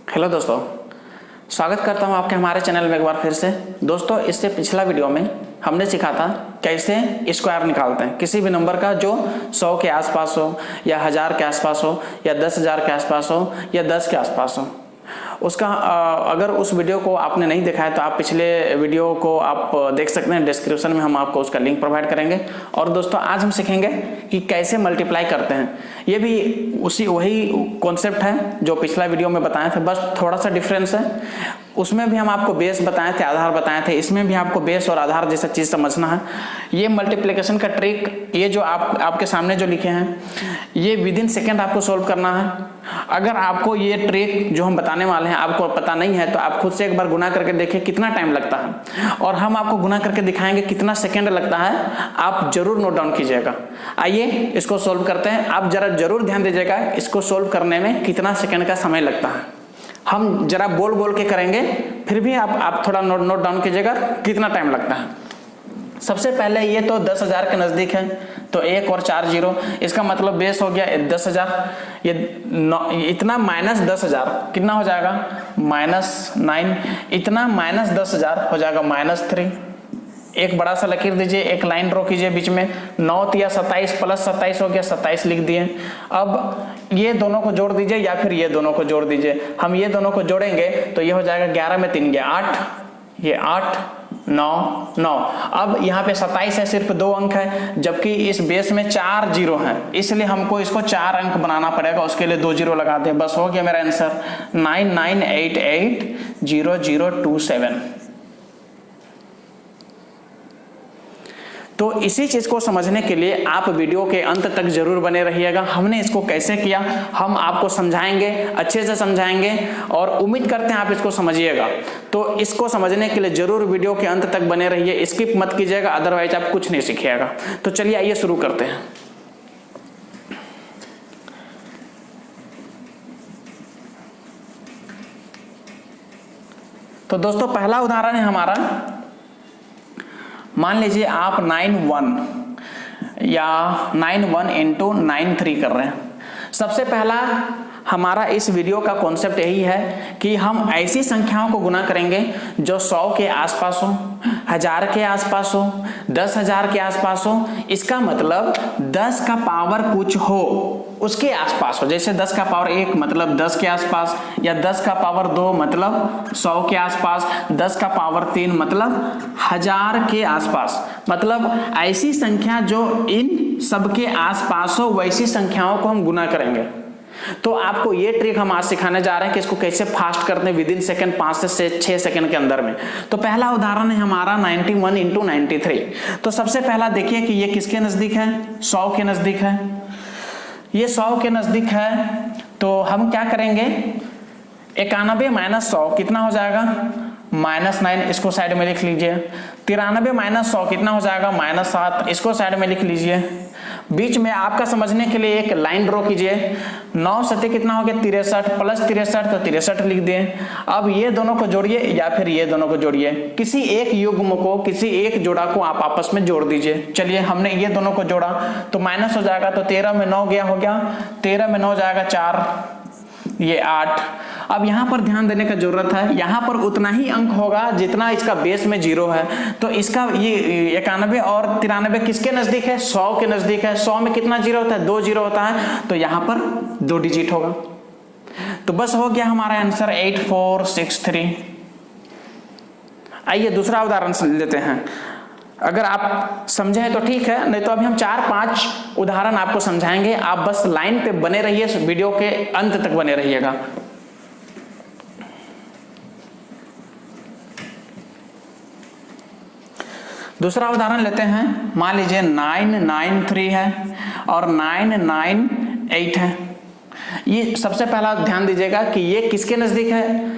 Hello दोस्तों, स्वागत करता हूं आपके हमारे चैनल में एक बार फिर से। दोस्तों, इससे पिछला वीडियो में हमने सीखा था कैसे स्क्वायर निकालते हैं किसी भी नंबर का जो 100 के आसपास हो या 1000 के आसपास हो या 10,000 के आसपास हो या 10 के आसपास हो। उसका अगर उस वीडियो को आपने नहीं देखा है तो आप पिछले वीडियो को आप देख सकते हैं, डिस्क्रिप्शन में हम आपको उसका लिंक प्रोवाइड करेंगे। और दोस्तों, आज हम सीखेंगे कि कैसे मल्टीप्लाई करते हैं। ये भी वही कॉन्सेप्ट है जो पिछला वीडियो में बताए थे, बस थोड़ा सा डिफरेंस है। उसमें भी हम आपको बेस बताए थे, आधार बताए थे, इसमें भी आपको बेस और आधार जैसा चीज समझना है। ये मल्टीप्लिकेशन का ट्रिक, ये जो आपके सामने जो लिखे हैं, ये विद इन सेकेंड आपको सोल्व करना है। अगर आपको ये ट्रिक जो हम बताने वाले हैं आपको पता नहीं है तो आप खुद से एक बार गुना करके देखिए कितना टाइम लगता है, और हम आपको गुना करके दिखाएंगे कितना सेकंड लगता है। आप जरूर नोट डाउन कीजिएगा। आइए इसको सोल्व करते हैं। आप जरा जरूर ध्यान दीजिएगा इसको सोल्व करने में कितना सेकंड का समय लगता है। हम जरा बोल बोल के करेंगे, फिर भी आप थोड़ा नोट डाउन कीजिएगा कितना टाइम लगता है। सबसे पहले ये तो 10,000 के नजदीक है, तो 1 और 4 जीरो, इसका मतलब बेस हो गया 10,000। ये इतना माइनस 10,000 कितना हो जाएगा? -9। इतना माइनस 10,000 हो जाएगा -3। एक बड़ा सा लकीर दीजिए, एक लाइन ड्रॉ कीजिए बीच में। 9 या 27 प्लस 27 हो गया, 27 लिख दिए। अब ये दोनों को जोड़ दीजिए या फिर ये दोनों को जोड़ दीजिए। हम ये दोनों को जोड़ेंगे तो ये हो जाएगा 11 में 3 गया 8, ये 8 9 9। अब यहाँ पे 27 है, सिर्फ 2 अंक है, जबकि इस बेस में 4 जीरो है, इसलिए हमको इसको 4 अंक बनाना पड़ेगा। उसके लिए 2 जीरो लगा दें, बस हो गया मेरा आंसर 99880027। तो इसी चीज को समझने के लिए आप वीडियो के अंत तक जरूर बने रहिएगा। हमने इसको कैसे किया हम आपको समझाएंगे, अच्छे से समझाएंगे, और उम्मीद करते हैं आप इसको समझिएगा। तो इसको समझने के लिए जरूर वीडियो के अंत तक बने रहिए, स्किप मत कीजिएगा, अदरवाइज आप कुछ नहीं सीखिएगा। तो चलिए आइए शुरू करते हैं। तो दोस्तों, पहला उदाहरण है हमारा। मान लीजिए आप 91 या 91 इंटू 93 कर रहे हैं। सबसे पहला हमारा इस वीडियो का कॉन्सेप्ट यही है कि हम ऐसी संख्याओं को गुना करेंगे जो 100 के आसपास हो, 1000 के आसपास हो, 10,000 के आसपास हो। इसका मतलब 10 का पावर कुछ हो उसके आसपास हो। जैसे 10 का पावर 1 मतलब 10 के आसपास, या 10 का पावर 2 मतलब 100 के आसपास, 10 का पावर 3 मतलब 1000 के आसपास। मतलब ऐसी संख्या जो इन सबके आसपास हो, वैसी संख्याओं को हम गुना करेंगे। तो आपको ये ट्रिक हम आज सिखाने जा रहे हैं कि इसको कैसे फास्ट करते हैं विद इन सेकंड, 5 से 6 सेकंड के अंदर में। तो पहला उदाहरण है हमारा 91 इंटू 93। तो सबसे पहला देखिए कि ये किसके नजदीक है? 100 के नजदीक है। ये 100 के नजदीक है, तो हम क्या करेंगे? 91 माइनस 100 कितना हो जाएगा? -9, इसको साइड में लिख लीजिए। 93 माइनस 100 कितना हो जाएगा? -7, इसको साइड में लिख लीजिए। बीच में आपका समझने के लिए एक लाइन ड्रॉ कीजिए। 9 सते कितना हो गया? 63, प्लस 63 तो 63 लिख दिए। अब ये दोनों को जोड़िए या फिर ये दोनों को जोड़िए, किसी एक युग्म को, किसी एक जोड़ा को आप आपस में जोड़ दीजिए। चलिए हमने ये दोनों को जोड़ा तो माइनस हो जाएगा, तो 13 में 9 गया, हो गया 13 में 9 जाएगा 4, ये 8। अब यहां पर ध्यान देने का जरूरत है, यहां पर उतना ही अंक होगा जितना इसका बेस में 0 है। तो इसका ये 91 और 93 किसके नजदीक है? 100 के नजदीक है। 100 में कितना जीरो होता है? 2 जीरो होता है, तो यहां पर 2 डिजिट होगा। तो बस हो गया हमारा आंसर 8463। आइए दूसरा उदाहरण लेते हैं। अगर आप समझे तो ठीक है, नहीं तो अभी हम 4-5 उदाहरण आपको समझाएंगे। आप बस लाइन पे बने रहिए, वीडियो के अंत तक बने रहिएगा। दूसरा उदाहरण लेते हैं। मान लीजिए 993 है और 998 है। ये सबसे पहला ध्यान दीजिएगा कि ये किसके नजदीक है?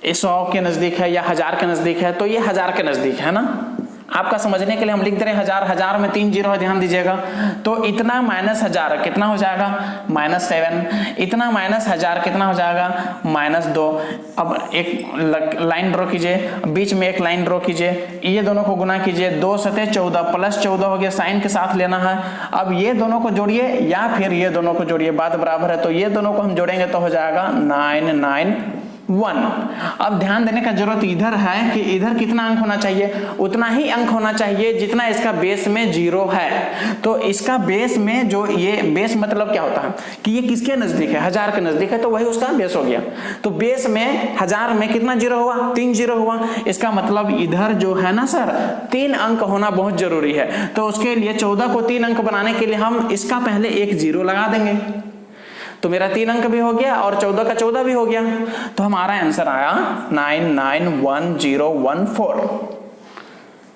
100 के नजदीक है या 1000 के नजदीक है? तो ये 1000 के नजदीक है ना। आपका समझने के लिए हम लिख दे रहे हैं 1000, 1000 में 3 जीरो है, ध्यान दीजिएगा। तो इतना माइनस 1000 कितना हो जाएगा? -7। इतना माइनस 1000 कितना हो जाएगा? -2। अब एक लाइन ड्रॉ कीजिए, बीच में एक लाइन ड्रॉ कीजिए, ये दोनों को गुना कीजिए। 2 सते 14 प्लस 14 हो गया, साइन के साथ लेना है। अब ये दोनों को जोड़िए या फिर ये दोनों को जोड़िए, बात बराबर है। तो ये दोनों को हम जोड़ेंगे तो हो जाएगा 9 9 1। अब ध्यान देने का जरूरत इधर है कि इधर कितना अंक होना चाहिए, उतना ही अंक होना चाहिए जितना इसका बेस में 0 है। तो इसका बेस में जो ये बेस मतलब क्या होता है कि ये किसके नजदीक है, 1000 के नजदीक है, तो वही उसका बेस हो गया। तो बेस में 1000 में कितना 0 हुआ, 3 0 हुआ। इसका मतलब इधर जो है ना सर 3 अंक होना बहुत जरूरी है। तो उसके लिए 14 को 3 अंक बनाने के लिए हम इसका पहले एक 0 लगा देंगे, तो मेरा 3 अंक भी हो गया और 14 का 14 भी हो गया। तो हमारा आंसर आया 991014।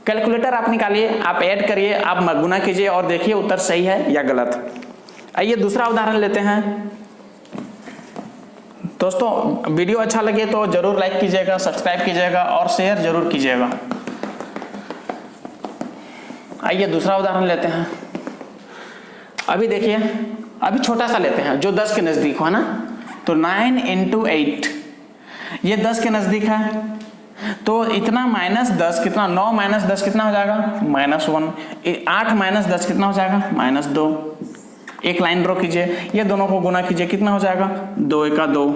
कैलकुलेटर आप निकालिए, आप ऐड करिए, आप गुना कीजिए और देखिए उत्तर सही है या गलत। आइए दूसरा उदाहरण लेते हैं। दोस्तों वीडियो अच्छा लगे तो जरूर लाइक कीजिएगा, सब्सक्राइब कीजिएगा और शेयर जरूर कीजिएगा। आइए दूसरा उदाहरण लेते हैं। अभी देखिए, अभी छोटा सा लेते हैं जो 10 के नजदीक हो ना। तो 9 × 8 ये 10 के नजदीक है, तो इतना -10 कितना, 9 - 10 कितना हो जाएगा -1। 8 - 10 कितना हो जाएगा -2। एक लाइन ड्रॉ कीजिए, ये दोनों को गुना कीजिए, कितना हो जाएगा 2 × 2।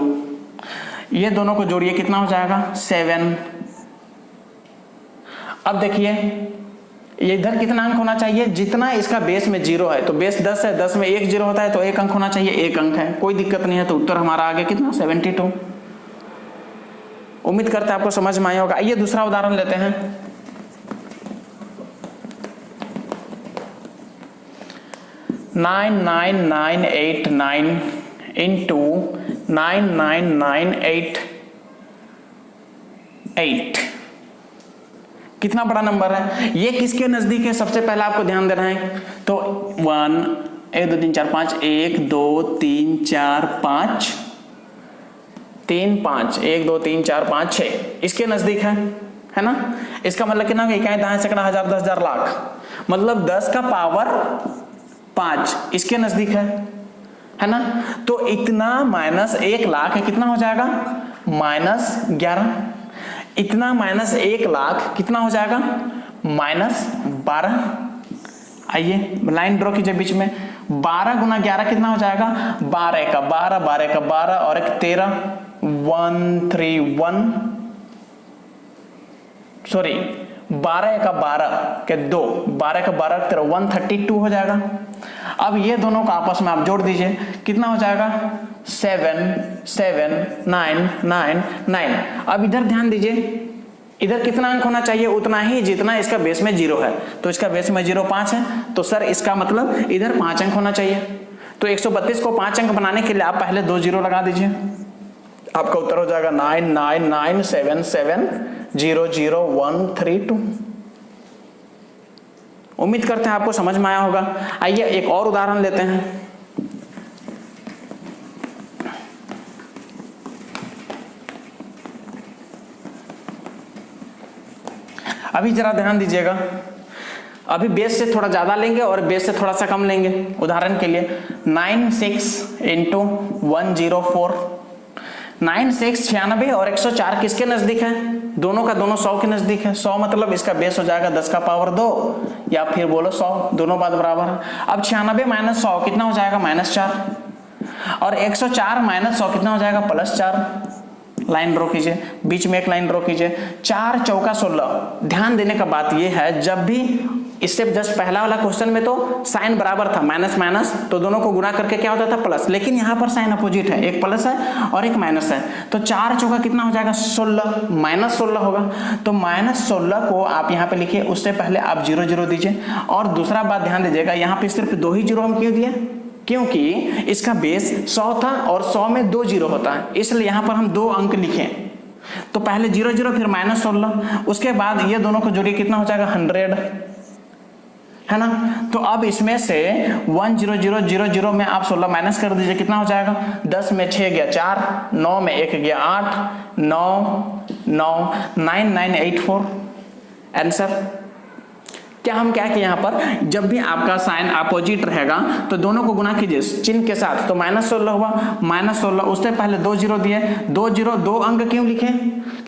ये दोनों को जोड़िए, कितना हो जाएगा 7। अब देखिए ये इधर कितना अंक होना चाहिए, जितना इसका बेस में 0 है। तो बेस 10 है, 10 में 1 0 होता है तो 1 अंक होना चाहिए, 1 अंक है, कोई दिक्कत नहीं है। तो उत्तर हमारा आ गया कितना 72। उम्मीद करते हैं आपको समझ में आया होगा। आइए दूसरा उदाहरण लेते हैं। नाइन 9989 इंटू 99988 कितना बड़ा नंबर है, ये किसके नजदीक है, सबसे पहले आपको ध्यान देना है। तो 1 1 2 3 4 5 1 2 3 4 5 3 5 1 2 3 4 5 6 इसके नजदीक है ना। इसका मतलब कितना होगा, इकाई दहाई सैकड़ा हजार 10,000 लाख, मतलब 10 का पावर 5 इसके नजदीक है ना। तो इतना -1 लाख है, कितना हो जाएगा -11। इतना -1 लाख कितना हो जाएगा -12। आइए लाइन ड्रॉ कीजिए बीच में, 12 × 11 कितना हो जाएगा 12 का 12 12 का 12 और एक 13 131 सॉरी 12 का 12 के 2 12 का 12 तेरा 132 हो जाएगा। अब ये दोनों को आपस में आप जोड़ दीजिए, कितना हो जाएगा 7 7 9 9 9। अब इधर ध्यान दीजिए, इधर कितना अंक होना चाहिए, उतना ही जितना इसका बेस में 0 है। तो इसका बेस में 0 5 है, तो सर इसका मतलब इधर 5 अंक होना चाहिए। तो 132 को 5 अंक बनाने के लिए आप पहले 2 0 लगा दीजिए, आपका उत्तर हो जाएगा 9997700132। उम्मीद करते हैं आपको समझ में आया होगा। आइए एक और उदाहरण लेते हैं। अभी जरा ध्यान दीजिएगा, अभी बेस से थोड़ा ज्यादा लेंगे और बेस से थोड़ा सा कम लेंगे। उदाहरण के लिए 96 × 104 96 96 और 104 किसके नजदीक है, दोनों का दोनों 100 के नजदीक है। 100 मतलब इसका बेस हो जाएगा 10 का पावर 2 या फिर बोलो 100, दोनों बात बराबर है। अब 96 - 100 कितना हो जाएगा -4 और 104 - 100 कितना हो जाएगा +4। लाइन ड्रॉ कीजिए, बीच में एक लाइन ड्रॉ कीजिए, 4 चौका 16। ध्यान देने का बात यह है, जब भी इससे जस्ट पहला वाला क्वेश्चन में तो साइन बराबर था, माइनस माइनस, तो दोनों को गुना करके क्या होता था प्लस, लेकिन यहाँ पर साइन अपोजिट है, एक प्लस है और एक माइनस है। तो 4 चौका कितना हो जाएगा 16, -16 होगा। तो -16 को आप यहाँ पे लिखिए, उससे पहले आप 0 0 दीजिए। और दूसरा बात ध्यान दीजिएगा, यहाँ पे सिर्फ 2 ही 0 हम क्यों दिए, क्योंकि इसका बेस 100 था और 100 में 2 0 होता है, इसलिए यहाँ पर हम 2 अंक लिखे। तो पहले 0 0 फिर -16, उसके बाद ये दोनों को जोड़िए, कितना हो जाएगा 100, है ना। तो अब इसमें से 1 0 0 0 0 में आप 16 माइनस कर दीजिए, कितना हो जाएगा 10 में 6 गया 4, 9 में 1 गया 8, 9 9 9984 आंसर। क्या हम क्या किए यहाँ पर, जब भी आपका साइन अपोजिट रहेगा तो दोनों को गुना कीजिए चिन्ह के साथ। तो -16 हुआ, -16, उससे पहले 2 0 दिए, 2 0 2 अंक क्यों लिखे,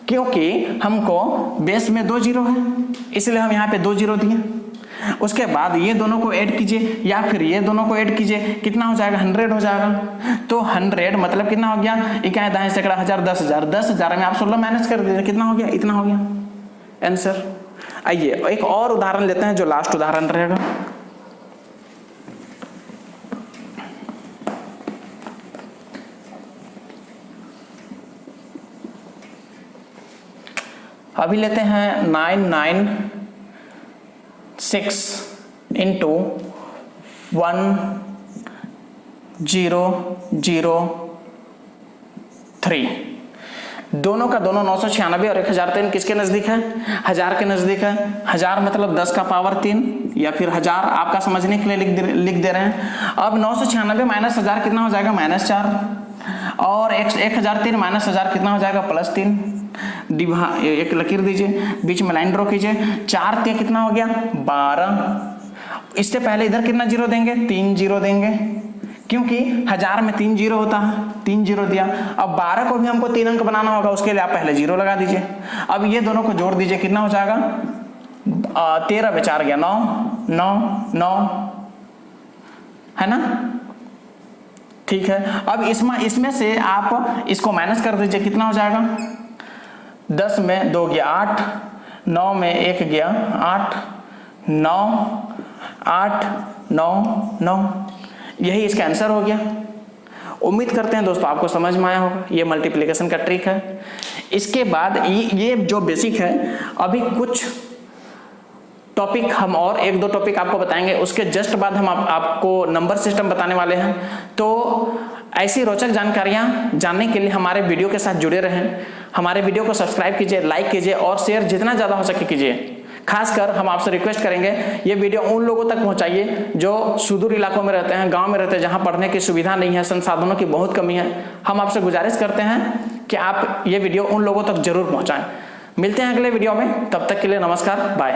क्योंकि हमको बेस में 2 0 है, इसलिए हम यहाँ पे 2 0 दिए। उसके बाद ये दोनों को ऐड कीजिए या फिर ये दोनों को ऐड कीजिए, कितना हो जाएगा 100 हो जाएगा। तो 100 मतलब कितना हो गया, इकाई दाएं सैकड़ा 1000 10,000 10,000 में आप 16 माइनस कर दीजिए, कितना हो गया, इतना हो गया आंसर। आइए एक और उदाहरण लेते हैं जो लास्ट उदाहरण रहेगा। अभी लेते हैं 996 इंटू 1003। दोनों का दोनों 996 और 1003 किसके नजदीक है, 1000 के नजदीक है। 1000 मतलब 10 का पावर 3 या फिर 1000 आपका समझने के लिए लिख दे रहे हैं। अब 996 माइनस 1000 कितना हो जाएगा, -4, और 1003 माइनस 1000 कितना हो जाएगा, +3। एक लकीर दीजिए, बीच में लाइन ड्रॉ कीजिए, 4 3 कितना हो गया, 12। इससे पहले इधर कितना जीरो देंगे, 3 जीरो देंगे, क्योंकि 1000 में 3 जीरो होता है, 3 जीरो दिया। अब 12 को भी हमको 3 अंक बनाना होगा, उसके लिए आप पहले जीरो लगा दीजिए। अब ये दोनों को जोड़ दीजिए, कितना हो जाएगा, 13 में 4 गया 9 9 9, है ना, ठीक है। अब इसमें से आप इसको माइनस कर दीजिए, कितना हो जाएगा, 10 में 2 गया 8, 9 में 1 गया 8, 9 8 9 9, यही इसका आंसर हो गया। उम्मीद करते हैं दोस्तों आपको समझ में आया होगा, ये मल्टीप्लिकेशन का ट्रिक है। इसके बाद ये जो बेसिक है, अभी कुछ टॉपिक हम और 1-2 टॉपिक आपको बताएंगे, उसके जस्ट बाद हम आपको नंबर सिस्टम बताने वाले हैं। तो ऐसी रोचक जानकारियां जानने के लिए हमारे वीडियो के साथ जुड़े रहें। हमारे वीडियो को सब्सक्राइब कीजिए, लाइक कीजिए और शेयर जितना ज़्यादा हो सके कीजिए। खासकर हम आपसे रिक्वेस्ट करेंगे, ये वीडियो उन लोगों तक पहुंचाइए जो सुदूर इलाकों में रहते हैं, गांव में रहते हैं, जहां पढ़ने की सुविधा नहीं है, संसाधनों की बहुत कमी है। हम आपसे गुजारिश करते हैं कि आप ये वीडियो उन लोगों तक जरूर पहुंचाएं। मिलते हैं अगले वीडियो में, तब तक के लिए नमस्कार, बाय।